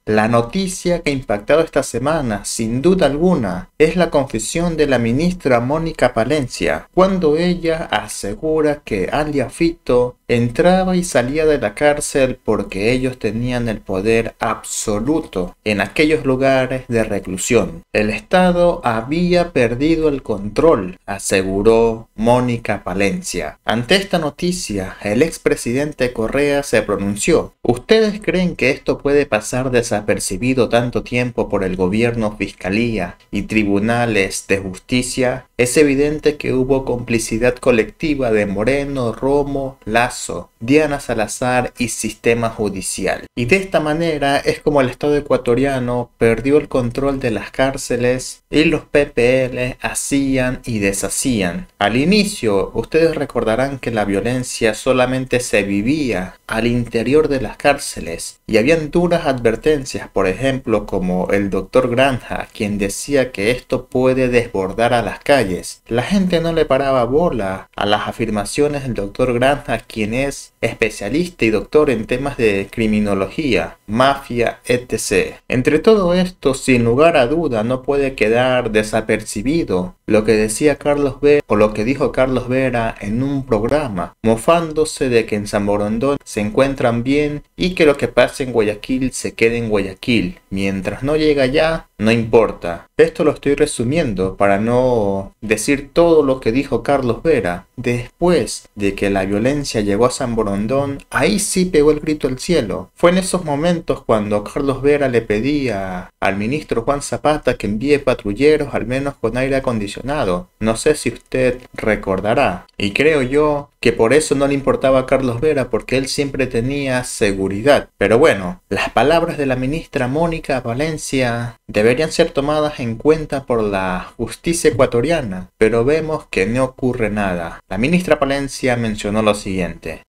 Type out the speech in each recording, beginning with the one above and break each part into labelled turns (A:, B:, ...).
A: La noticia que ha impactado esta semana, sin duda alguna, es la confesión de la ministra Mónica Palencia, cuando ella asegura que alias Fito entraba y salía de la cárcel porque ellos tenían el poder absoluto en aquellos lugares de reclusión. El Estado había perdido el control, aseguró Mónica Palencia. Ante esta noticia, el expresidente Correa se pronunció. ¿Ustedes creen que esto puede pasar desapercibido tanto tiempo por el gobierno, fiscalía y tribunales de justicia? Es evidente que hubo complicidad colectiva de Moreno, Romo, Lasso, Diana Salazar y sistema judicial. Y de esta manera es como el Estado ecuatoriano perdió el control de las cárceles y los PPL hacían y deshacían. Al inicio, ustedes recordarán que la violencia solamente se vivía al interior de las cárceles y habían duras advertencias, por ejemplo, como el doctor Granja, quien decía que esto puede desbordar a las calles. La gente no le paraba bola a las afirmaciones del doctor Granja, quien es especialista y doctor en temas de criminología, mafia, etc. Entre todo esto, sin lugar a duda, no puede quedar desapercibido lo que decía Carlos Vera o lo que dijo Carlos Vera en un programa, mofándose de que en San Borondón se encuentran bien y que lo que pasa en Guayaquil se quede en Guayaquil. Mientras no llega allá, no importa. Esto lo estoy resumiendo para no decir todo lo que dijo Carlos Vera. Después de que la violencia llegó a San Borondón, ahí sí pegó el grito al cielo. Fue en esos momentos cuando Carlos Vera le pedía al ministro Juan Zapata que envíe patrulleros al menos con aire acondicionado. No sé si usted recordará. Y creo yo que por eso no le importaba a Carlos Vera, porque él siempre tenía seguridad. Pero bueno, las palabras de la ministra Mónica Palencia deberían ser tomadas en cuenta por la justicia ecuatoriana, pero vemos que no ocurre nada. La ministra Palencia mencionó lo siguiente.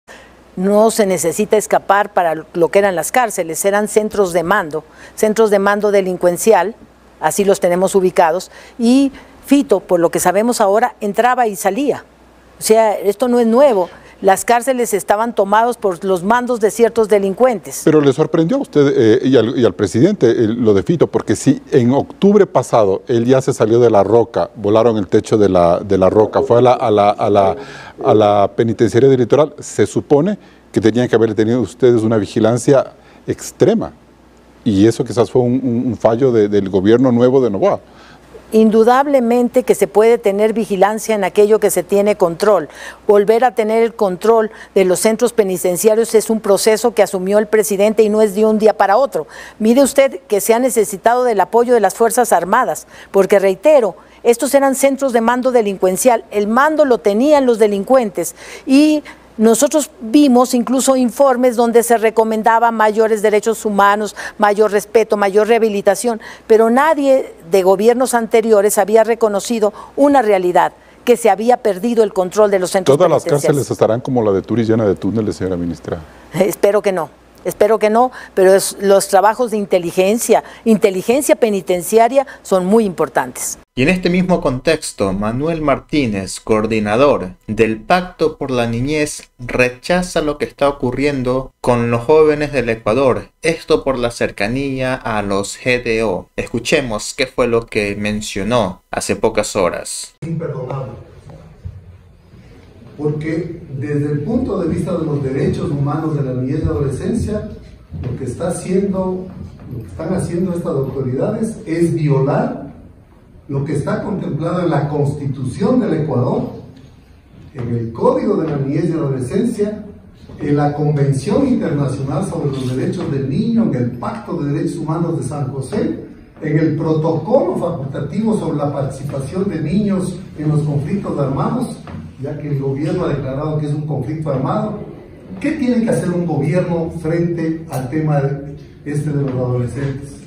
B: No se necesita escapar para lo que eran las cárceles, eran centros de mando delincuencial, así los tenemos ubicados, y Fito, por lo que sabemos ahora, entraba y salía. O sea, esto no es nuevo. Las cárceles estaban tomadas por los mandos de ciertos delincuentes.
C: Pero le sorprendió a usted y al presidente lo de Fito, porque si en octubre pasado él ya se salió de La Roca, volaron el techo de la Roca, fue a la penitenciaria del Litoral, se supone que tenían que haber tenido ustedes una vigilancia extrema. Y eso quizás fue un fallo del gobierno nuevo de Noboa.
B: Indudablemente que se puede tener vigilancia en aquello que se tiene control. Volver a tener el control de los centros penitenciarios es un proceso que asumió el presidente y no es de un día para otro. Mire usted que se ha necesitado del apoyo de las Fuerzas Armadas, porque reitero, estos eran centros de mando delincuencial, el mando lo tenían los delincuentes y nosotros vimos incluso informes donde se recomendaba mayores derechos humanos, mayor respeto, mayor rehabilitación, pero nadie de gobiernos anteriores había reconocido una realidad, que se había perdido el control de los centros penitenciarios.
C: ¿Todas las cárceles estarán como la de Turis llena de túneles, señora ministra?
B: Espero que no. Espero que no, pero los trabajos de inteligencia penitenciaria son muy importantes.
A: Y en este mismo contexto, Manuel Martínez, coordinador del Pacto por la Niñez, rechaza lo que está ocurriendo con los jóvenes del Ecuador, esto por la cercanía a los GDO. Escuchemos qué fue lo que mencionó hace pocas horas.
D: Imperdonable, porque desde el punto de vista de los derechos humanos de la niñez y la adolescencia, lo que están haciendo estas autoridades es violar lo que está contemplado en la Constitución del Ecuador, en el Código de la Niñez y Adolescencia, en la Convención Internacional sobre los Derechos del Niño, en el Pacto de Derechos Humanos de San José, en el Protocolo Facultativo sobre la participación de niños en los conflictos armados, ya que el gobierno ha declarado que es un conflicto armado. ¿Qué tiene que hacer un gobierno frente al tema de los adolescentes?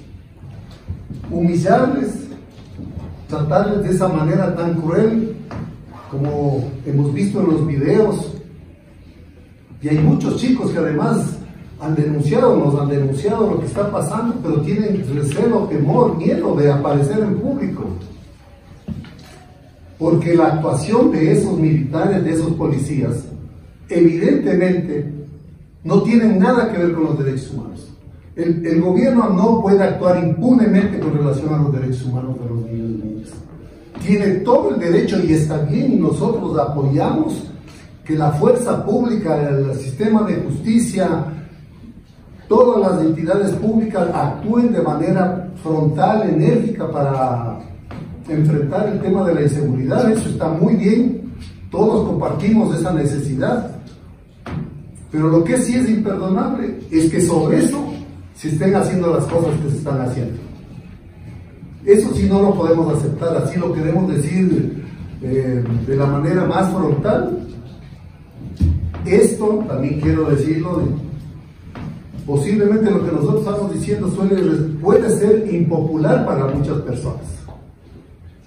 D: Humillarles, tratarles de esa manera tan cruel como hemos visto en los videos. Y hay muchos chicos que además nos han denunciado lo que está pasando, pero tienen recelo, temor, miedo de aparecer en público. Porque la actuación de esos militares, de esos policías, evidentemente no tienen nada que ver con los derechos humanos. El gobierno no puede actuar impunemente con relación a los derechos humanos de los niños y niñas. Tiene todo el derecho y está bien, y nosotros apoyamos que la fuerza pública, el sistema de justicia, todas las entidades públicas actúen de manera frontal, enérgica para enfrentar el tema de la inseguridad. Eso está muy bien, todos compartimos esa necesidad, pero lo que sí es imperdonable es que sobre eso se estén haciendo las cosas que se están haciendo. Eso sí no lo podemos aceptar, así lo queremos decir de la manera más frontal. Esto también quiero decirlo, posiblemente lo que nosotros estamos diciendo puede ser impopular para muchas personas,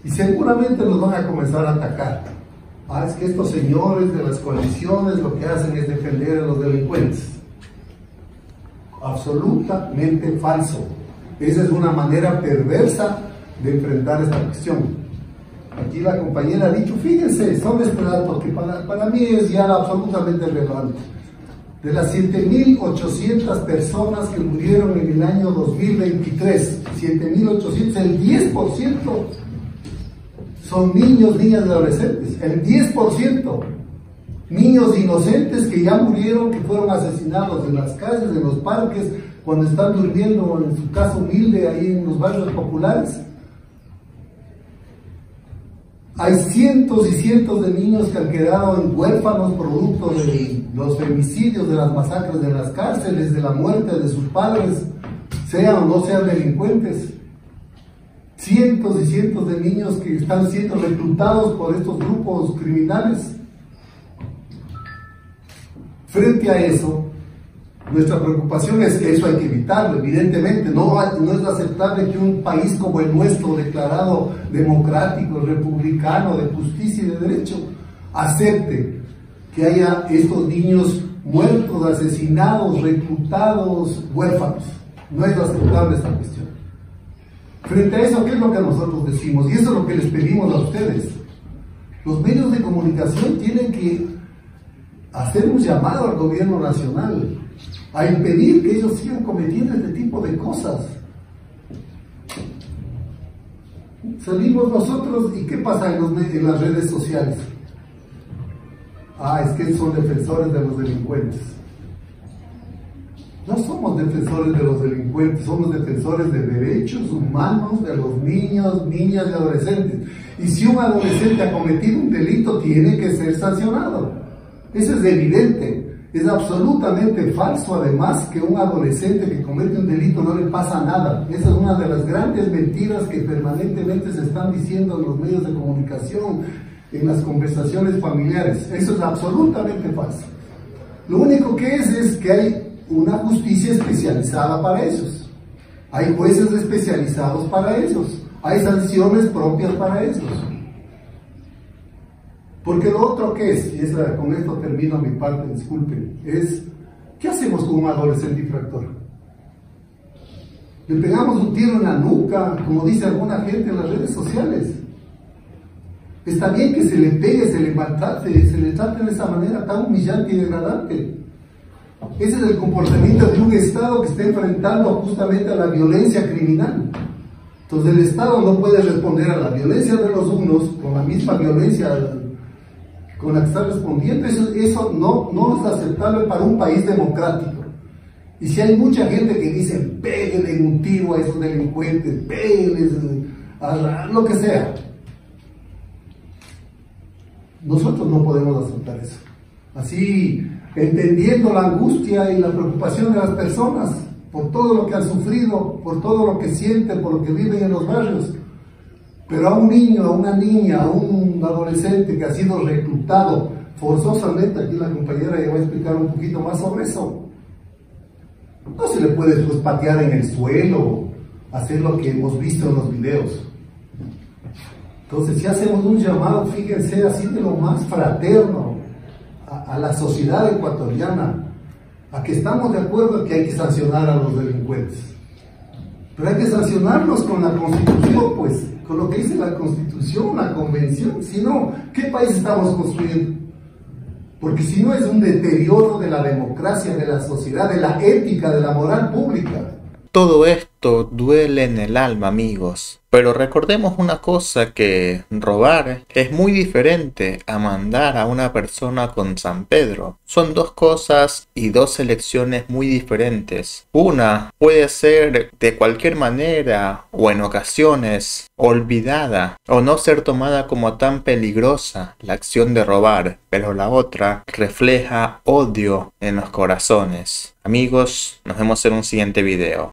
D: y seguramente nos van a comenzar a atacar. Es que estos señores de las coaliciones lo que hacen es defender a los delincuentes. Absolutamente falso. Esa es una manera perversa de enfrentar esta cuestión. Aquí la compañera ha dicho, fíjense, son este dato que para mí es ya absolutamente relevante. De las 7.800 personas que murieron en el año 2023, 7.800, el 10% son niños, niñas y adolescentes. El 10%. Niños inocentes que ya murieron, que fueron asesinados en las calles, en los parques, cuando están durmiendo en su casa humilde ahí en los barrios populares. Hay cientos y cientos de niños que han quedado huérfanos producto de los femicidios, de las masacres de las cárceles, de la muerte de sus padres, sean o no sean delincuentes. Cientos y cientos de niños que están siendo reclutados por estos grupos criminales. Frente a eso, nuestra preocupación es que eso hay que evitarlo, evidentemente. No es aceptable que un país como el nuestro, declarado democrático, republicano, de justicia y de derecho, acepte que haya estos niños muertos, asesinados, reclutados, huérfanos. No es aceptable esta cuestión. Frente a eso, ¿qué es lo que nosotros decimos? Y eso es lo que les pedimos a ustedes. Los medios de comunicación tienen que hacer un llamado al gobierno nacional a impedir que ellos sigan cometiendo este tipo de cosas. Salimos nosotros y ¿qué pasa en las redes sociales? Es que son defensores de los delincuentes. No somos defensores de los delincuentes, somos defensores de derechos humanos de los niños, niñas y adolescentes. Y si un adolescente ha cometido un delito, tiene que ser sancionado. Eso es evidente. Es absolutamente falso, además, que un adolescente que comete un delito no le pasa nada. Esa es una de las grandes mentiras que permanentemente se están diciendo en los medios de comunicación, en las conversaciones familiares. Eso es absolutamente falso. Lo único que es que hay una justicia especializada para esos. Hay jueces especializados para esos. Hay sanciones propias para esos. Porque lo otro que es, y con esto termino mi parte, disculpen, es, ¿qué hacemos con un adolescente infractor? Le pegamos un tiro en la nuca, como dice alguna gente en las redes sociales. Está bien que se le pegue, se le maltrate, se le trate de esa manera tan humillante y degradante. Ese es el comportamiento de un Estado que está enfrentando justamente a la violencia criminal. Entonces el Estado no puede responder a la violencia de los unos con la misma violencia con la que está respondiendo. Eso no es aceptable para un país democrático. Y si hay mucha gente que dice, péguenle un tiro a esos delincuentes, péguenles a lo que sea, nosotros no podemos aceptar eso. Así, entendiendo la angustia y la preocupación de las personas por todo lo que han sufrido, por todo lo que sienten, por lo que viven en los barrios, pero a un niño, a una niña, a un adolescente que ha sido reclutado forzosamente, aquí la compañera ya va a explicar un poquito más sobre eso, no se le puede pues patear en el suelo, hacer lo que hemos visto en los videos. Entonces, si hacemos un llamado, fíjense, así de lo más fraterno a la sociedad ecuatoriana, a que estamos de acuerdo en que hay que sancionar a los delincuentes, pero hay que sancionarlos con la Constitución, pues, con lo que dice la Constitución, la Convención. Si no, ¿qué país estamos construyendo? Porque si no, es un deterioro de la democracia, de la sociedad, de la ética, de la moral pública.
A: Todo esto duele en el alma, amigos. Pero recordemos una cosa, que robar es muy diferente a mandar a una persona con San Pedro. Son dos cosas y dos elecciones muy diferentes. Una puede ser de cualquier manera o en ocasiones olvidada o no ser tomada como tan peligrosa la acción de robar, pero la otra refleja odio en los corazones. Amigos, nos vemos en un siguiente video.